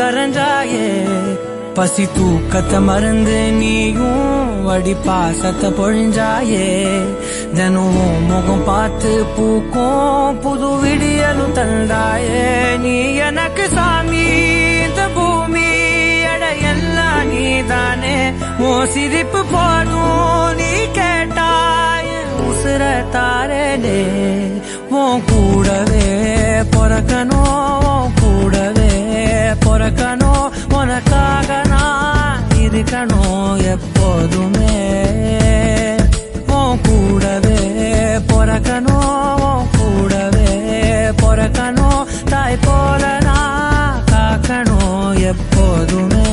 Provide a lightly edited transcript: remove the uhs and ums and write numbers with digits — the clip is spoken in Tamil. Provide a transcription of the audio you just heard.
வரைஞ்சாயே பசி தூக்கத்தை மறந்து நீயும் வடி பாசத்தை பொழிஞ்சாயே தினமும் முகம் பார்த்து பூக்கும் புது விடியலும் தந்தாயே நீ எனக்கு சாமி இந்த பூமி எல்லாம் நீதானே ஓ சிரிப்பு போதும் நீ கேட்டாய் உசுர தாரே உன் கூடவே பொறக்கணும் கூடவே பொறக்கணும் உனக்காக நான் இருக்கணும் எப்போதுமே உன் கூடவே பொறக்கணும் கூடவே பொறக்கணும் தாய் போல நான் காக்கணும் எப்போதுமே